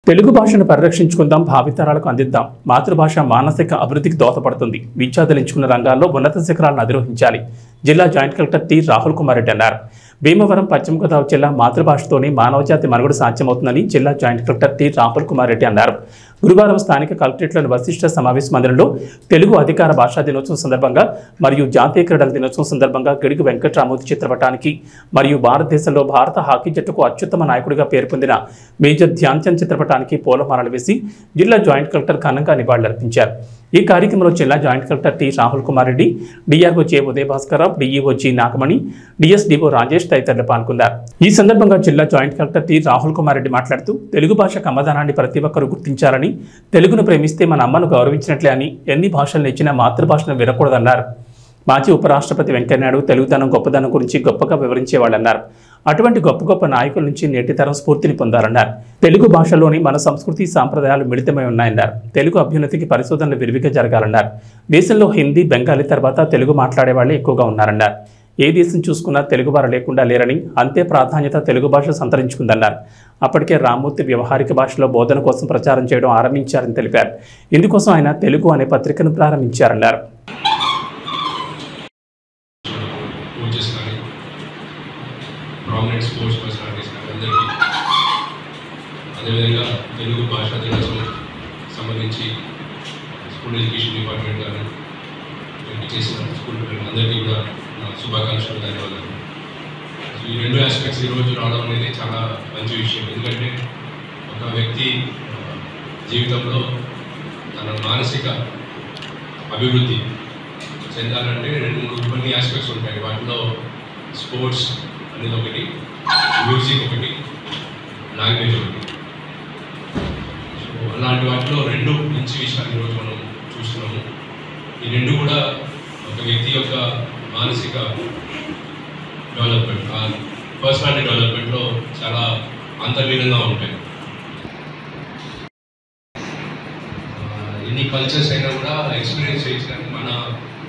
తెలుగు భాషను పరిరక్షించుకుందాం, భావితరాలకు అందిద్దాం. మాతృభాష మానసిక అభివృద్ధికి దోహదపడుతుంది. విద్యార్థులు ఎంచుకున్న రంగాల్లో ఉన్నత శిఖరాలను అధిరోహించాలి. జిల్లా joint collector T Rahul Kumar Reddy అన్నారు. భీమవరం పశ్చిమ గోదావరి జిల్లా మాతృభాషతోనే మానవజాతి మనుగడ సాధ్యమవుతుందని జిల్లా joint collector T Rahul Kumar Reddy అన్నారు. గురువారం స్థానిక కలెక్టరేట్లోని వశిష్ఠ సమావేశ మందిరంలో తెలుగు అధికార భాషా దినోత్సవం సందర్భంగా మరియు జాతీయ క్రీడల దినోత్సవం సందర్భంగా గిడుగు వెంకట్రామూర్తి చిత్రపటానికి మరియు భారతదేశంలో భారత హాకీ జట్టుకు అత్యుత్తమ నాయకుడిగా పేరు పొందిన మేజర్ ధ్యాన్ చంద్ చిత్రపటానికి పూలమాలలు వేసి జిల్లా జాయింట్ కలెక్టర్ ఘనంగా నివాళులర్పించారు. ఈ కార్యక్రమంలో జిల్లా joint collector T Rahul Kumar Reddy, DRO J Udaya Bhaskararao, DEO G Nagamani, DSDO Rajesh తదితరులు పాల్గొన్నారు. ఈ సందర్భంగా జిల్లా joint collector T Rahul Kumar Reddy మాట్లాడుతూ తెలుగు భాష కమ్మదనాన్ని ప్రతి ఒక్కరూ గుర్తించాలని, తెలుగును ప్రేమిస్తే మన అమ్మను గౌరవించినట్లే అని, ఎన్ని భాషలు నేర్చినా మాతృభాషను వినకూడదన్నారు. మాజీ ఉపరాష్ట్రపతి వెంకయ్యనాయుడు తెలుగుదనం గొప్పదనం గురించి గొప్పగా వివరించేవాళ్ళన్నారు. అటువంటి గొప్ప గొప్ప నాయకుల నుంచి నేటి తరం స్ఫూర్తిని పొందారన్నారు. తెలుగు భాషలోని మన సంస్కృతి సాంప్రదాయాలు మిళితమై ఉన్నాయన్నారు. తెలుగు అభ్యున్నతికి పరిశోధనలు విరివిగా జరగాలన్నారు. దేశంలో హిందీ, బెంగాలీ తర్వాత తెలుగు మాట్లాడే వాళ్ళే ఎక్కువగా ఉన్నారన్నారు. ఏ దేశం చూసుకున్నా తెలుగు వారు లేకుండా లేరని, అంతే ప్రాధాన్యత తెలుగు భాష సంతరించుకుందన్నారు. అప్పటికే రామ్మూర్తి వ్యవహారిక భాషలో బోధన కోసం ప్రచారం చేయడం ఆరంభించారని తెలిపారు. ఇందుకోసం ఆయన తెలుగు అనే పత్రికను ప్రారంభించారన్నారు. ప్రామినెంట్ స్పోర్ట్స్ పర్సనాలిటీస్ అందరికీ, అదేవిధంగా తెలుగు భాషా దినోత్సవం సంబంధించి స్కూల్ ఎడ్యుకేషన్ డిపార్ట్మెంట్ కానీ చేసిన స్కూల్ పిల్లలందరికీ కూడా నా శుభాకాంక్షలు, ధన్యవాదాలు. ఈ రెండు ఆస్పెక్ట్స్ ఈరోజు రావడం అనేది చాలా మంచి విషయం. ఎందుకంటే ఒక వ్యక్తి జీవితంలో తన మానసిక అభివృద్ధి చెందాలంటే కొన్ని ఆస్పెక్ట్స్ ఉంటాయి. వాటిలో స్పోర్ట్స్ అనేది ఒకటి, మ్యూజిక్ ఒకటి, లాంగ్వేజ్ ఒకటి. సో అలాంటి వాటిలో రెండు మంచి విషయాలు ఈరోజు మనం చూస్తున్నాము. ఈ రెండు కూడా ఒక వ్యక్తి యొక్క మానసిక డెవలప్మెంట్, పర్సనాలిటీ డెవలప్మెంట్లో చాలా అంతర్లీనంగా ఉంటాయి. ఎన్ని కల్చర్స్ అయినా కూడా ఎక్స్పీరియన్స్ చేయడానికి మన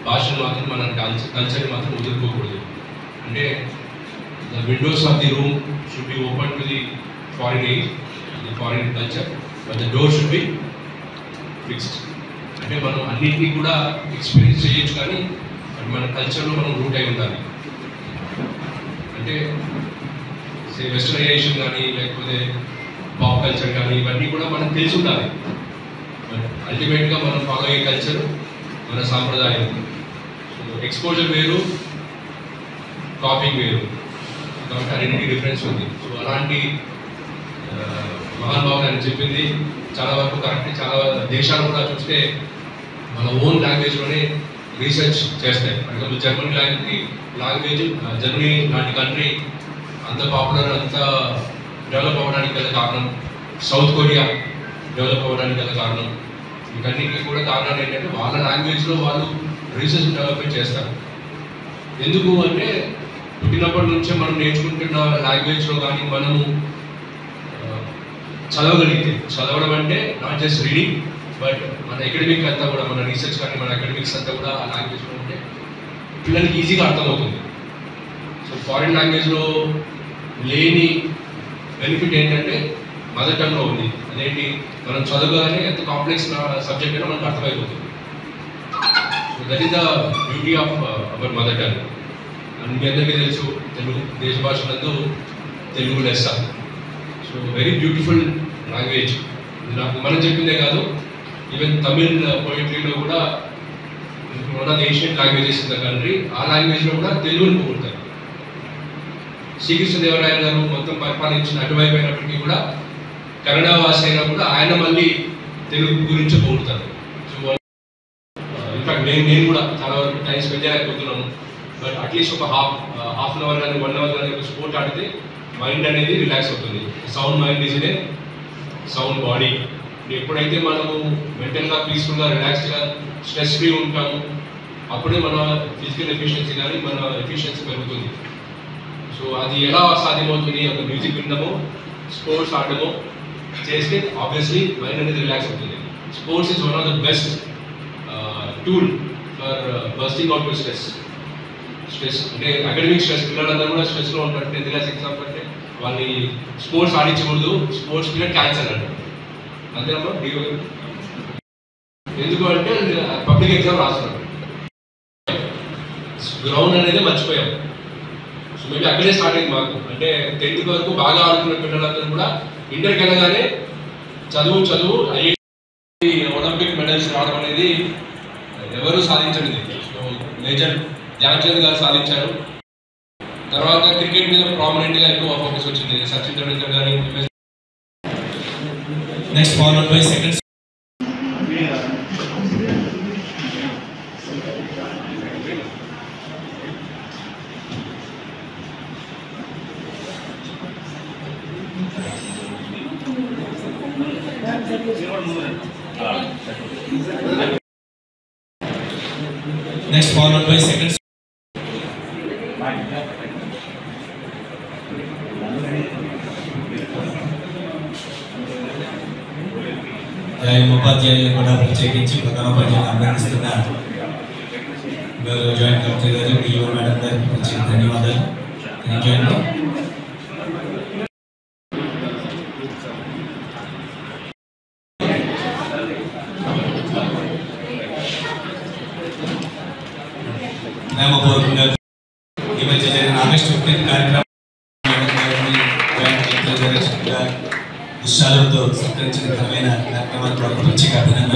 భాషను మాత్రం, మన కల్చర్ని మాత్రం వదులుకోకూడదు. అంటే the windows of the room should be open to the foreign culture, but the door should be fixed. అంటే మనం అన్నింటినీ కూడా ఎక్స్పీరియన్స్ చేయొచ్చు, కానీ మన కల్చర్లో మనం రూట్ అయి ఉండాలి. అంటే వెస్టర్నైజేషన్ కానీ లేకపోతే పాప్ కల్చర్ కానీ ఇవన్నీ కూడా మనకు తెలిసి ఉండాలి. బట్ అల్టిమేట్గా మనం ఫాలో అయ్యే కల్చర్ మన సాంప్రదాయం. సో ఎక్స్పోజర్ వేరు, కాపింగ్ వేరు, కాబట్టి అన్నింటికి డిఫరెన్స్ ఉంది. సో అలాంటి మహానుభావులు అని చెప్పింది చాలా వరకు కరెక్ట్. చాలా దేశాలు కూడా చూస్తే మన ఓన్ లాంగ్వేజ్లోనే రీసెర్చ్ చేస్తాయి. For example Germany language, Germany లాంటి కంట్రీ అంత పాపులర్, అంత డెవలప్ అవ్వడానికి గల కారణం, సౌత్ కొరియా డెవలప్ అవ్వడానికి గల కారణం, వీటన్నిటికీ కూడా కారణాలు ఏంటంటే వాళ్ళ లాంగ్వేజ్లో వాళ్ళు రీసెర్చ్ డెవలప్మెంట్ చేస్తారు. ఎందుకు అంటే పుట్టినప్పటి నుంచే మనం నేర్చుకుంటున్న లాంగ్వేజ్లో కానీ మనము చదవగలిగితే, చదవడం అంటే నాట్ జస్ట్ రీడింగ్, బట్ మన అకాడమిక్ అంతా కూడా, మన రీసెర్చ్ కానీ మన అకాడమిక్స్ అంతా కూడా ఆ లాంగ్వేజ్లో ఉంటే పిల్లలకి ఈజీగా అర్థమవుతుంది. సో ఫారిన్ లాంగ్వేజ్లో లేని బెనిఫిట్ ఏంటంటే మదర్ టంగ్లో ఉంది. అదేంటి, మనం చదవగానే ఎంత కాంప్లెక్స్ సబ్జెక్ట్ అయినా మనకు అర్థమైపోతుంది. So that is the beauty of our mother tongue. మీ అందరికీ తెలుసు, తెలుగు దేశ భాషలందు తెలుగు లెస్స. So very beautiful language. నాకు మనం చెప్పిందే కాదు, ఈవెన్ తమిళ్ పోయిట్రీలో కూడా one of the Asian languages in the country, ఆ లాంగ్వేజ్లో కూడా తెలుగుని పొగుడతారు. శ్రీకృష్ణదేవరాయ గారు మొత్తం పరిపాలించిన అటువైపు అయినప్పటికీ కూడా కన్నడ భాష అయినా కూడా ఆయన మళ్ళీ తెలుగు గురించి పొగుడతారు. సో ఇన్ఫాక్ట్ నేను కూడా చాలా వరకు టైం స్పెండ్ చేయలేకపోతున్నాను. బట్ అట్లీస్ట్ ఒక హాఫ్ అన్ అవర్ కానీ 1 అవర్ కానీ ఒక స్పోర్ట్ ఆడితే మైండ్ అనేది రిలాక్స్ అవుతుంది. Sound mind is a sound body. ఎప్పుడైతే మనము మెంటల్గా, పీస్ఫుల్గా, రిలాక్స్డ్గా, స్ట్రెస్ ఫ్రీ ఉంటాము, అప్పుడే మన ఫిజికల్ ఎఫిషియన్సీ కానీ మన ఎఫిషియన్సీ పెరుగుతుంది. సో అది ఎలా సాధ్యమవుతుంది? ఒక మ్యూజిక్ వినడమో, స్పోర్ట్స్ ఆడడమో చేస్తే ఆబ్వియస్లీ మైండ్ అనేది రిలాక్స్ అవుతుంది. Sports is one of the best tool for busting out stress. అంటే అకాడమిక్ స్ట్రెస్, పిల్లలందరూ కూడా స్ట్రెస్లో ఉంటారు. 10th క్లాస్ ఎగ్జామ్ అంటే వాళ్ళని స్పోర్ట్స్ ఆడించకూడదు, స్పోర్ట్స్ పిల్లలు క్యాన్సర్ అంటారు. అంతేనమ్మా డిఓ ఎందుకు అంటే పబ్లిక్ ఎగ్జామ్ రాస్తున్నాడు గ్రౌండ్ అనేది మర్చిపోయాం. సో మేబీ అక్కడే స్టార్ట్ అయింది మాకు. అంటే 10th వరకు బాగా ఆడుతున్న పిల్లలందరూ కూడా ఇంటర్కి వెళ్ళగానే చదువు ఒలింపిక్ మెడల్స్ రావడం అనేది ఎవరు సాధించలేదు. సో మేజర్ ధ్యాన్ చంద్ గారు సాధించారు. తర్వాత క్రికెట్ మీద ప్రామినెంట్గా ఎక్కువ ఫోకస్ వచ్చింది. సచిన్ టెండూల్కర్ గారి next followed by second next followed by second ఉపాధ్యాయులు కూడా ప్రత్యేకించి ప్రధానోపాధ్యాయులు అభినందిస్తున్న జాయింట్ కలెక్టర్ గారు డిఓ మేడం గారికి ప్రత్యేక ధన్యవాదాలు. థ్యాంక్ యూ అండి. ప్రేమపూర్వకంగా ఈ మధ్య జరిగిన ఆగస్టు 15 కార్యక్రమం దుశ్శాలతో సత్కరించిన ఘనమైన కార్యక్రమానికి ప్రత్యేక అభినందనలు.